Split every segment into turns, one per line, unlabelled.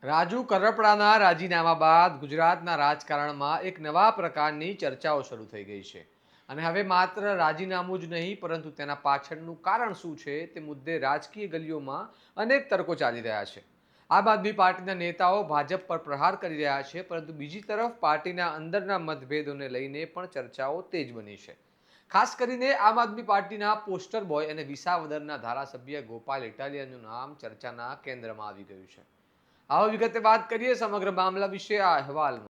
રાજુ કરપડાના રાજીનામા બાદ ગુજરાતના રાજકારણમાં એક નવા પ્રકારની ચર્ચાઓ શરૂ થઈ ગઈ છે અને હવે માત્ર રાજીનામું જ નહીં પરંતુ તેના પાછળનું કારણ શું છે તે મુદ્દે રાજકીય ગલીઓમાં અનેક તર્કો ચાલી રહ્યા છે. આમ આદમી પાર્ટીના નેતાઓ ભાજપ પર પ્રહાર કરી રહ્યા છે, પરંતુ બીજી તરફ પાર્ટીના અંદરના મતભેદોને લઈને પણ ચર્ચાઓ તેજ બની છે. ખાસ કરીને આમ આદમી પાર્ટીના પોસ્ટર બોય અને વિસાવદરના ધારાસભ્ય ગોપાલ ઇટાલિયાનું નામ ચર્ચાના કેન્દ્રમાં આવી ગયું છે. આવો વિગતે વાત કરીએ સમગ્ર મામલા વિશે આ અહેવાલમાં.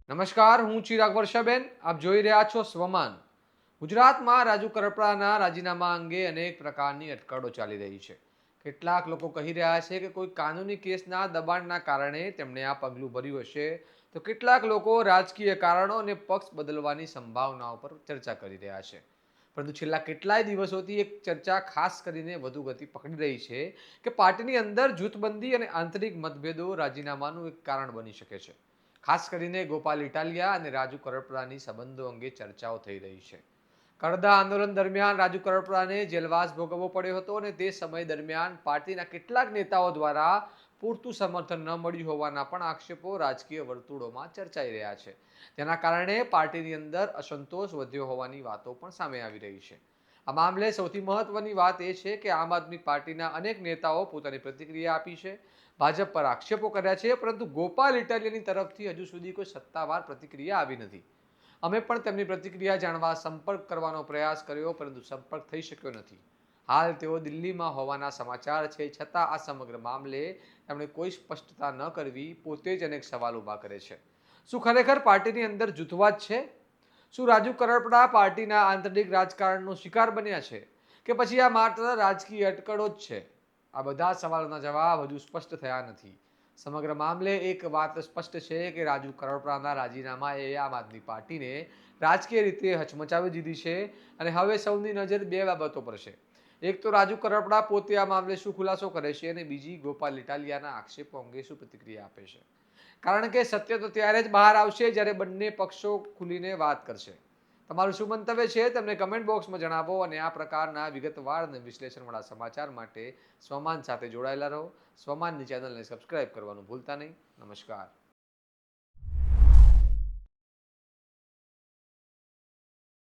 નમસ્કાર, હું ચિરાગ વર્ષાબેન, આપ જોઈ રહ્યા છો સ્વમાન. ગુજરાતમાં રાજુ કરપડાના રાજીનામા અંગે અનેક પ્રકારની અટકળો ચાલી રહી છે. કેટલાક લોકો કહી રહ્યા છે કે કોઈ કાનૂની કેસના દબાણના કારણે તેમણે આ પગલું ભર્યું હશે, તો કેટલાક લોકો રાજકીય કારણો અને પક્ષ બદલવાની સંભાવનાઓ પર ચર્ચા કરી રહ્યા છે. પરંતુ છેલ્લા કેટલાય દિવસોથી એક ચર્ચા ખાસ કરીને વધુ ગતિ પકડી રહી છે કે પાર્ટીની અંદર જૂથબંધી અને આંતરિક મતભેદો રાજીનામાનું એક કારણ બની શકે છે. ખાસ કરીને ગોપાલ ઇટાલિયા અને રાજુ કરપડાની સંબંધો અંગે ચર્ચાઓ થઈ રહી છે. કરડા આંદોલન દરમિયાન રાજુ કરપડાને જેલવાસ ભોગવવો પડ્યો હતો અને તે સમય દરમિયાન પાર્ટીના કેટલાક નેતાઓ દ્વારા પૂરતું સમર્થન ન મળ્યું હોવાના પણ આક્ષેપો રાજકીય વર્તુળોમાં ચર્ચાઈ રહ્યા છે. તેના કારણે પાર્ટીની અંદર અસંતોષ વધ્યો હોવાની વાતો પણ સામે આવી રહી છે. આ મામલે સૌથી મહત્વની વાત એ છે કે આમ આદમી પાર્ટીના અનેક નેતાઓ પોતાની પ્રતિક્રિયા આપી છે, ભાજપ પર આક્ષેપો કર્યા છે, પરંતુ ગોપાલ ઇટાલિયાની તરફથી હજુ સુધી કોઈ સત્તાવાર પ્રતિક્રિયા આવી નથી. અમે પણ તેમની પ્રતિક્રિયા જાણવા સંપર્ક કરવાનો પ્રયાસ કર્યો, પરંતુ સંપર્ક થઈ શક્યો નથી. હાલ તેઓ દિલ્હીમાં હોવાના સમાચાર છે, છતાં આ સમગ્ર મામલે તેમણે કોઈ સ્પષ્ટતા ન કરવી પોતે જ અનેક સવાલ ઊભા કરે છે. શું ખરેખર પાર્ટીની અંદર જૂથવાદ છે? શું રાજુ કરપડા પાર્ટીના આંતરિક રાજકારણનો શિકાર બન્યા છે, કે પછી આ માત્ર રાજકીય અટકળો જ છે? આ બધા સવાલોના જવાબ હજુ સ્પષ્ટ થયા નથી. સમગ્ર મામલે એક વાત સ્પષ્ટ છે કે રાજુ કરપડાના રાજીનામાએ આમ આદમી પાર્ટીને રાજકીય રીતે હચમચાવી દીધી છે અને હવે સૌની નજર બે બાબતો પર છે. એક તો રાજુ કરપડા પોતે આ મામલે શું ખુલાસો કરે છે, અને બીજી ગોપાલ ઇટાલિયાના આક્ષેપો અંગે શું પ્રતિક્રિયા આપે છે. કારણ કે સત્ય તો ત્યારે જ બહાર આવશે જ્યારે બંને પક્ષો ખુલીને વાત કરશે. તમારું શું મંતવ્ય છે તમને કમેન્ટ બોક્સમાં જણાવો, અને આ પ્રકારના વિગતવાર અને વિશ્લેષણવાળા સમાચાર માટે સ્વમાન સાથે જોડાયેલા રહો. સ્વમાનની ચેનલને સબસ્ક્રાઇબ કરવાનું ભૂલતા નહીં. નમસ્કાર.